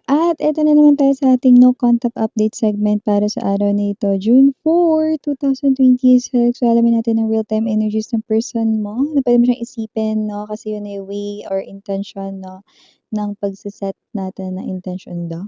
At eto na naman tayo sa ating no contact update segment para sa araw na ito, June 4, 2026. So, alamin natin ang real-time energies ng person mo na pwede mo siyang isipin, no? Kasi yun ay way or intention, no, ng pagsiset natin ng intention daw.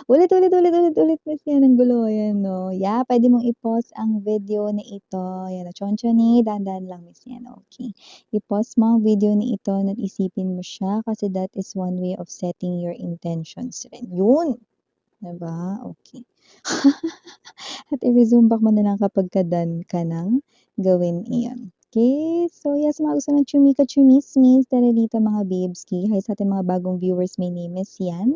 Ulit, ulit, ulit, ulit, ulit, miss yan, ang gulo, yan, no? Yeah, pwede mong i-pause ang video na ito. Yan, chonchoni, dahan-dahan lang, miss yan, okay. I-pause mo ang video na ito at isipin mo siya kasi that is one way of setting your intentions rin. Yun! Diba? Okay. At i-resume back mo na lang kapag done ka ng gawin iyon. Okay? So, yes, mga gusto ng chumika chumismis, tara dito mga babes-ki. Hi sa ating mga bagong viewers, my name is Yan.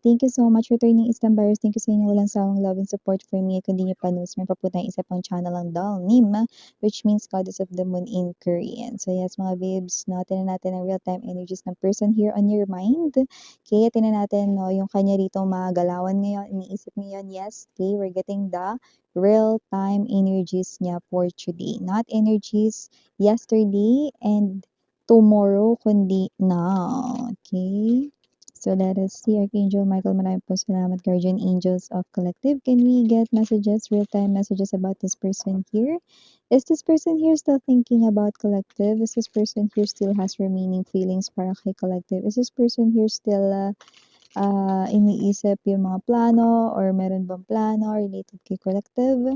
Thank you so much for turning Istanbulers. Thank you sa inyo walang sawang love and support for me. Kung di nyo pa news, may papunta yung isa pang channel ang Dalnim, which means Goddess of the Moon in Korean. So, yes, mga babes, no, tinan natin ang real-time energies ng person here on your mind. Okay, tinan natin, no, yung kanya rito mga galawan ngayon, iniisip ngayon, yes, okay, we're getting the real-time energies niya for today. Not energies yesterday and tomorrow, kundi now. Okay? So let us see. Archangel Michael, maraming po salamat. Guardian Angels of Collective. Can we get messages, real-time messages about this person here? Is this person here still thinking about collective? Is this person here still has remaining feelings para kay collective? Is this person here still iniisip yung mga plano or meron bang plano related kay collective?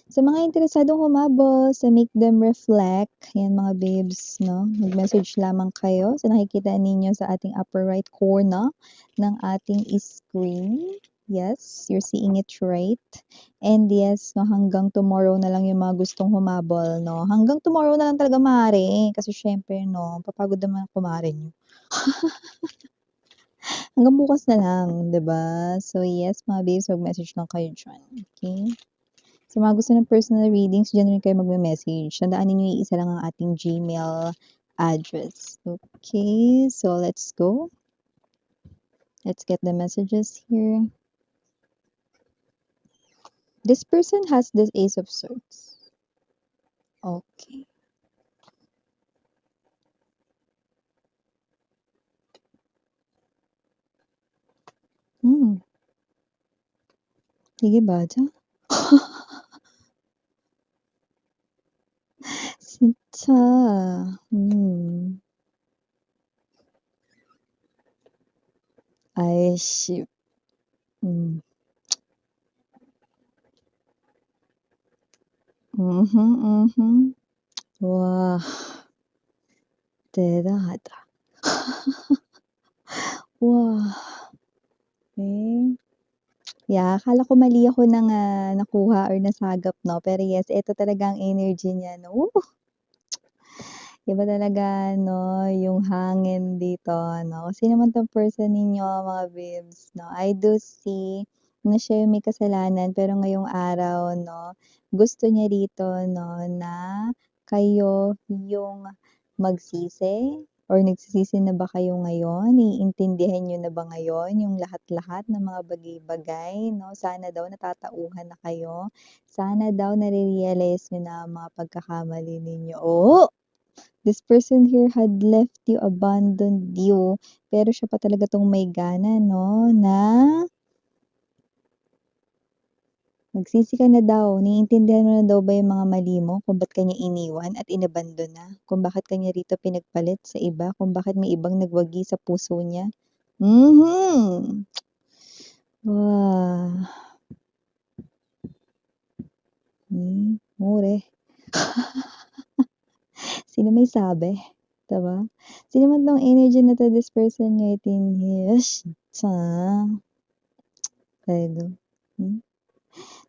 Sa mga interesadong humabol sa Make Them Reflect, yan mga babes, no? Mag-message lamang kayo sa nakikita ninyo sa ating upper right corner ng ating screen. Yes, you're seeing it right. And yes, no, hanggang tomorrow na lang yung mga gustong humabol, no? Hanggang tomorrow na lang talaga maaari. Kasi syempre, no, papagod naman ang kumare nyo. Hanggang bukas na lang, 'di ba? So yes, mga babes, mag-message lang kayo dyan. Okay? Sa mga gusto ng personal readings, dyan rin kayo magme-message. Tandaan ninyo, iisa lang ang ating Gmail address. Okay, so let's go. Let's get the messages here. This person has this Ace of Swords. Okay. Sige ba dyan? 진짜. 아이씨. 와, 대단하다. 와. Okay. Yeah, akala ko mali ako ng nakuha or nasagap, no? Pero yes, ito talaga ang energy niya, no? Iba talaga, no, yung hangin dito, no? Kasi naman tong person ninyo, mga babes, no? I do see na siya yung may kasalanan, pero ngayong araw, no, gusto niya dito, no, na kayo yung magsisi or nagsisisi na ba kayo ngayon? Naiintindihan niyo na ba ngayon yung lahat-lahat ng mga bagay-bagay, no? Sana daw natatauhan na kayo. Sana daw nare-realize niyo na ang mga pagkakamali ninyo. Oh! This person here had left you, abandoned you. Pero siya pa talaga tong may gana, no? Na magsisi ka na daw. Naiintindihan mo na daw ba yung mga mali mo? Kung ba't kanya iniwan at inabandon na? Kung bakit kanya rito pinagpalit sa iba? Kung bakit may ibang nagwagi sa puso niya? Wah. More. Sino may sabi? Diba? Sino man tong energy na to, this person ngayon yes. Sa. Pwede.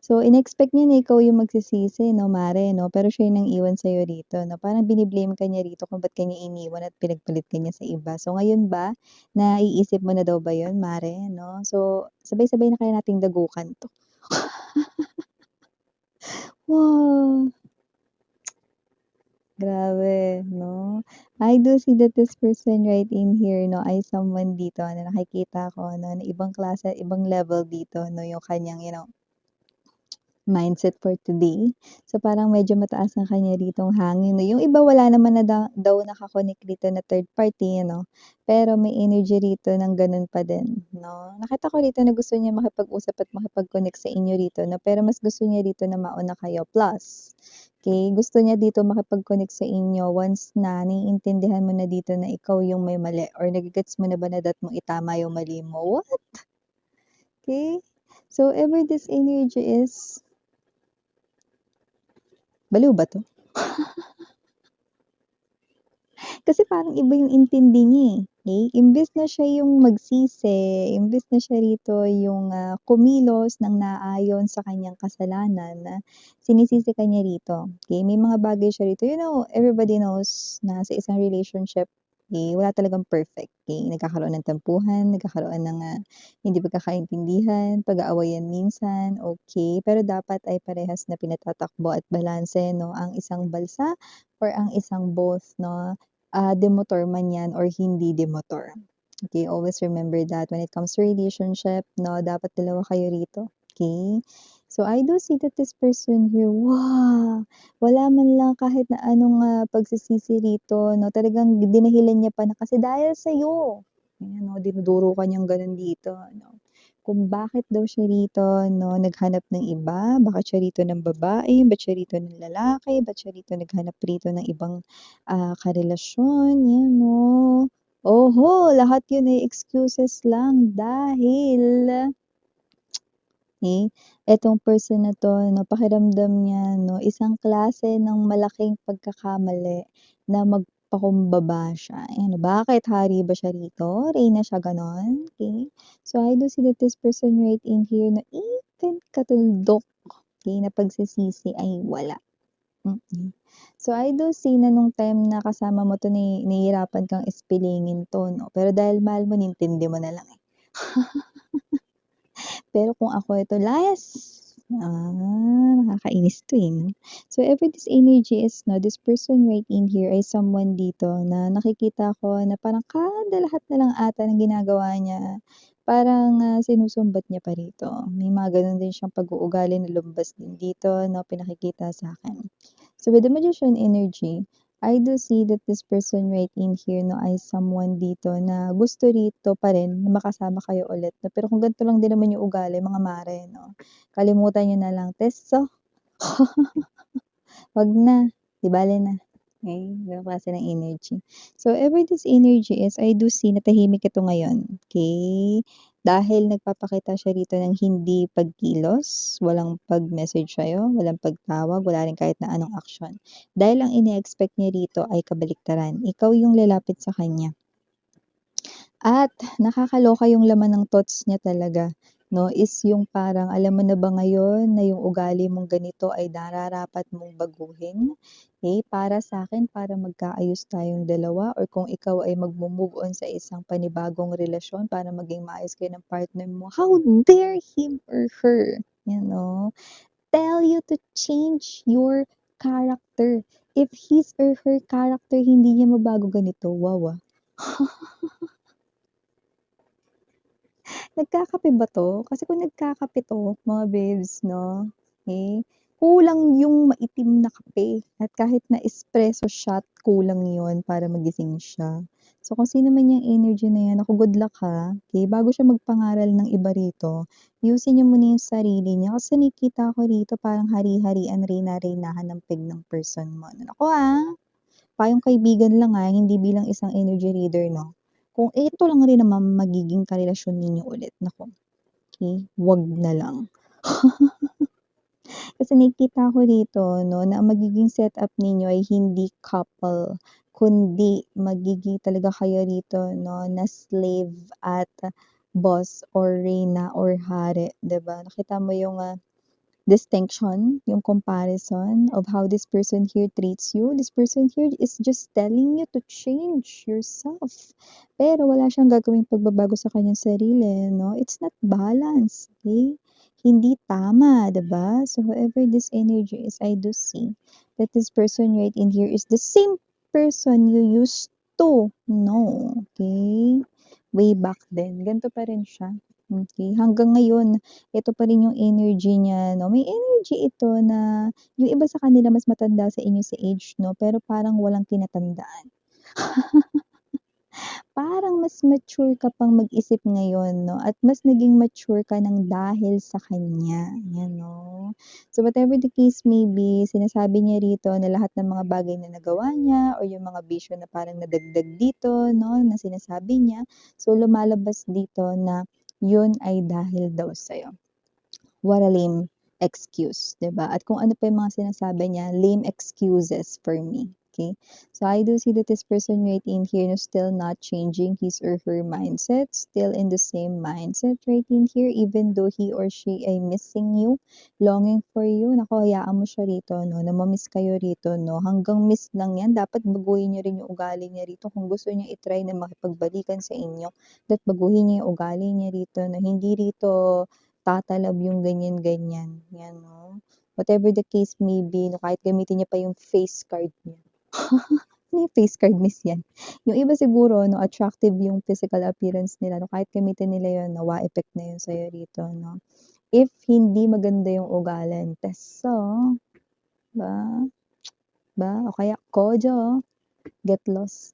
So, in-expect niya na ikaw yung magsisisi, no, mare, no? Pero siya yung nang-iwan sa'yo rito, no? Parang biniblame ka niya rito kung ba't ka niya iniwan at pinagpalit ka niya sa iba. So, ngayon ba, naiisip mo na daw ba yun, mare, no? So, sabay-sabay na kaya nating dagukan to. Wow! Grabe, no? I do see that this person right in here, no, ay someone dito na nakikita ko, no, na ibang klase, ibang level dito, no, yung kanyang, mindset for today. So, parang medyo mataas ang kanya ritong hangin 'no. Yung iba wala naman na daw naka-connect rito na third party ano, pero may energy rito ng gano'n pa din 'no. Nakita ko rito na gusto niya makipag-usap at makipag-connect sa inyo rito 'no, pero mas gusto niya rito na mauna kayo. Plus, okey, gusto niya dito makipag-connect sa inyo once na naiintindihan mo na dito na ikaw yung may mali or nage-gets mo na ba na dapat mong itama yung mali mo. What? Okey. So, ever this energy is baliw ba 'to? Kasi parang iba yung intindi niya, eh, okey? Imbes na siya yung magsisi, imbes na siya rito yung, kumilos ng naayon sa kanyang kasalanan, sinisisi ka niya rito, okey? May mga bagay siya rito, everybody knows na sa isang relationship, wala talagang perfect, okey? Nagkakaroon ng tampuhan, nagkakaroon ng, hindi pagkakaintindihan, pag-aawayan minsan, okey. Pero dapat ay parehas na pinatatakbo at balanse 'no, ang isang balsa or ang isang boat 'no. Demotor man 'yan or hindi demotor. Okay, always remember that when it comes to relationship 'no, dapat dalawa kayo rito, okay. So, I do see that this person here, wow! Wala man lang kahit na anong, pagsisisi rito 'no, talagang dinahilan niya pa na kasi dahil sa'yo. Ayan 'no, dinuduro ka niyang gano'n dito 'no. Kung bakit daw siya rito 'no, naghanap ng iba, bakit siya rito ng babae, ba't siya rito ng lalaki, ba't siya rito naghanap rito ng ibang karelasyon, 'yan 'no. Oho, lahat 'yun ay excuses lang dahil, etong person na 'to 'no, pakiramdam niya 'no, isang klase ng malaking pagkakamali na magpakumbaba siya. Ayan, bakit hari ba siya rito, reyna siya gano'n, okey. So, I do see that this person right in here na even katuldok, okey, na pagsisisi ay wala. So, I do see na nung time na kasama mo 'to nahihirapan kang ispilingin 'to 'no, pero dahil mahal mo nintindi mo na lang, eh. Pero kung ako ito nakakainis 'to, eh, 'no. So, every this energy is 'no, this person right in here ay someone dito na nakikita ko na parang kada lahat na lang ata ng ginagawa niya, parang, sinusumbat niya pa rito. May mga gano'n din siyang pag-uugali na lumabas din dito 'no, pinakikita sa'kin. So, with the magician energy, I do see that this person right in here 'no, ay someone dito na gusto rito pa rin na makasama kayo ulit 'no, pero kung ganito lang din naman yung ugali mga mare 'no, kalimutan niyo na lang, "Teso, 'wag na, 'di bale na." Okey, gano'ng klase ng energy. So, ever this energy is I do see na tahimik ito ngayon, okey? Dahil nagpapakita siya rito ng hindi pagkilos, walang pag-message sa'yo, walang pagtawag, wala rin kahit na anong aksyon. Dahil ang ine-expect niya rito ay kabaliktaran, ikaw yung lalapit sa kanya. At nakakaloka yung laman ng thoughts niya talaga 'no, is yung parang alam mo na ba ngayon na yung ugali mong ganito ay nararapat mong baguhin? Para sa'kin para magkaayos tayong dalawa or kung ikaw ay magmo-move on sa isang panibagong relasyon para maging maayos kayo ng partner mo, how dare him or her, tell you to change your character. If his or her character hindi niya mabago ganito, wow, Nagkakape ba 'to? Kasi kung nagkakape 'to, mga babes 'no, kulang yung maitim na kape at kahit na espresso shot, kulang yun para magising siya. So, kung sino man yang energy na yan, naku good luck ha, bago siya magpangaral ng iba rito, ayusin niya muna yung sarili niya kasi nakikita ko rito parang hari-harian, reyna-reynahan ng peg ng person mo. Naku, payong kaibigan lang, hindi bilang isang energy reader 'no. Kung ito lang rin naman magiging karelasyon ninyo ulit, naku, 'wag na lang. Kasi nakikita ko rito 'no, na ang magiging setup ninyo ay hindi couple, kundi magiging talaga kayo rito 'no, na slave at boss or reyna or hari, 'di ba? Nakita mo yung, distinction, yung comparison of how this person here treats you. This person here is just telling you to change yourself. Pero wala siyang gagawing pagbabago sa kanyang sarili, no? It's not balance, okay? Hindi tama, 'di ba? So whoever this energy is, I do see that this person right in here is the same person you used to know, okay? Way back then, ganito pa rin siya. Okey, hanggang ngayon ito pa rin yung energy niya 'no, may energy ito na yung iba sa kanila mas matanda sa inyo sa age 'no, pero parang walang tinatandaan. Parang mas mature ka pang mag-isip ngayon 'no, at mas naging mature ka ng dahil sa kanya, 'yan 'no. So whatever the case may be, sinasabi niya rito na lahat ng mga bagay na nagawa niya or yung mga bisyo na parang nadagdag dito 'no, na sinasabi niya, so lumalabas dito na yun ay dahil daw sa'yo. What a lame excuse, 'di ba? At kung ano pa yung mga sinasabi niya, lame excuses for me, okay? So I do see that this person right in here is still not changing his or her mindset, still in the same mindset right in here, even though he or she ay missing you, longing for you. Naku, hayaan mo siya rito, no? Namamiss kayo rito, no? Hanggang miss lang yan. Dapat baguhin niyo rin yung ugali niya rito. Kung gusto niya itry na makipagbalikan sa inyo, dapat baguhin niya yung ugali niya rito, na hindi rito tatalab yung ganyan-ganyan, 'yan 'no. Whatever the case may be 'no, kahit gamitin niya pa yung face card niya. Ano yung face card, miss 'yan? Yung iba siguro 'no, attractive yung physical appearance nila 'no, kahit gamitin nila yun, nawa effect na yun sa'yo rito 'no. If hindi maganda yung ugali, teso, ba, ba o kaya kojo, get lost.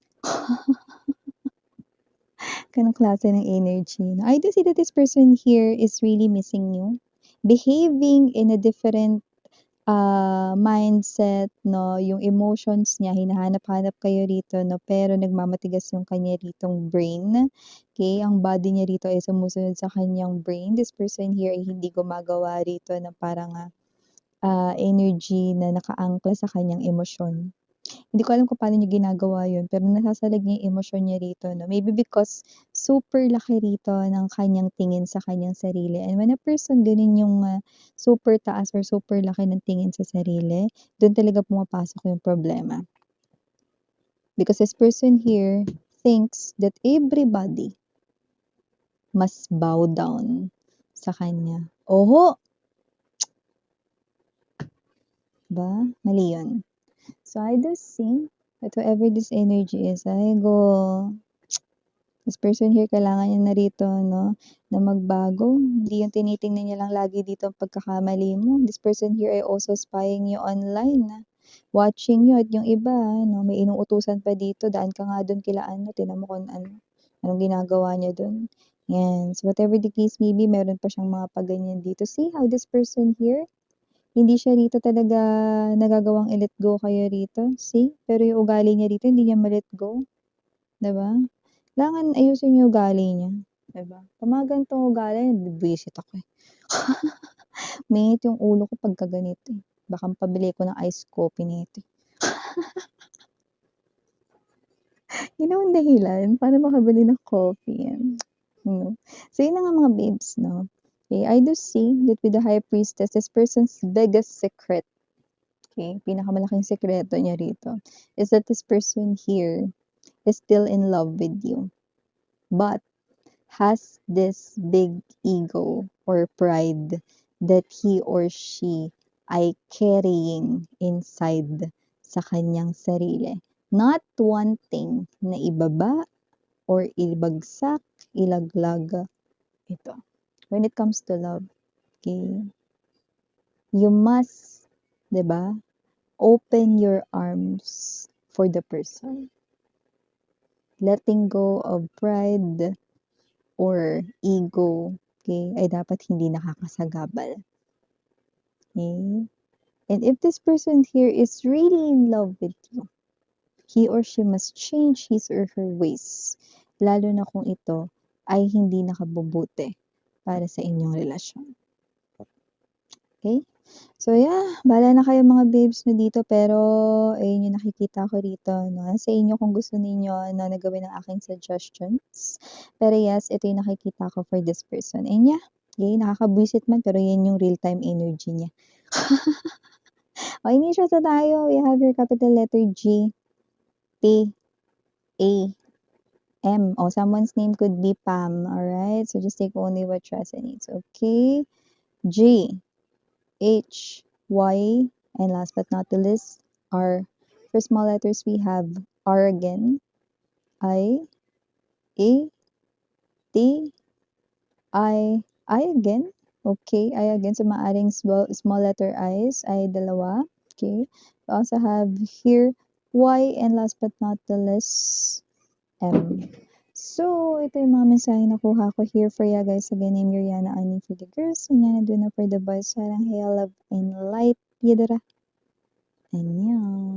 Gano'ng klase ng energy 'no. I do see that this person here is really missing you, behaving in a different mindset 'no, yung emotions niya hinahanap-hanap kayo rito 'no, pero nagmamatigas yung kanya ritong brain, okey, ang body niya rito ay sumusunod sa kanyang brain. This person here ay hindi gumagawa rito ng parang, energy na nakaangkla sa kanyang emosyon. Hindi ko alam kung paano niya ginagawa yun, pero nasasalag niya yung emosyon niya rito 'no, maybe because super laki rito ng kanyang tingin sa kanyang sarili, and when a person ganun yung, super taas or super laki ng tingin sa sarili, dun talaga pumapasok yung problema. Because this person here thinks that everybody must bow down sa kanya. Oho, 'ba, mali yun. So I do see that whoever this energy is, ay go. This person here kailangan niya na rito 'no, na magbago. Hindi yung tinitingnan niya lang lagi dito ang pagkakamali mo. This person here ay also spying you online, watching you, at yung iba 'no, may inuutusan pa dito, "Daan ka nga dun kila ano, tingnan mo kung ano, anong ginagawa niya dun." 'Yan. So whatever the case may be, meron pa siyang mga pa-ganyan dito. See how this person here, hindi siya rito talaga nagagawang i-let go kayo rito, see? Pero yung ugali niya rito hindi niya ma-let go, 'di ba? Kailangan ayusin niyo yung ugali niya, 'di ba? 'Pag mga ganitong ugali, bwisit ako, eh. Mainit yung ulo ko pagka ganito, eh. Baka pabili ko ng iced coffee nito, eh. Yun ang dahilan para makabili ng coffee, So yun na nga mga babes 'no. Okay, I do see that with the High Priestess, this person's biggest secret, okay, pinakamalaking sekreto niya rito is that this person here is still in love with you, but has this big ego or pride that he or she ay carrying inside sa kanyang sarili. Not wanting na ibaba or ibagsak, ilaglag ito. When it comes to love, okay, you must, 'di ba, open your arms for the person. Letting go of pride or ego, okay, ay dapat hindi nakakasagabal. Okay? And if this person here is really in love with you, he or she must change his or her ways, lalo na kung ito ay hindi nakabubuti para sa inyong relasyon. Okay? So yeah, bahala na kayo mga babes na dito, pero ayun yung nakikita ko rito 'no, sa inyo kung gusto ninyo na gawin ang aking suggestions. Pero yes, ito yung nakikita ko for this person, and yeah, okey, nakakabwisit man pero yan yung real time energy niya. O initials na tayo, we have your capital letter G, P, A, M. Oh, someone's name could be Pam, alright? So just take only what resonates, okay? G, H, Y, and last but not the least, R. For small letters, we have R again, I, A, T, I again. Okay, I again. So maaring small letter I's ay dalawa. Okay. We also have here Y and last but not the least M. So, ito yung mga mensahe na nakuha ko here for you guys. Again, I'm Yuriana Ani for the girls. And yan, na for the boys. Sarang hey, love and light. Yadara. And yan.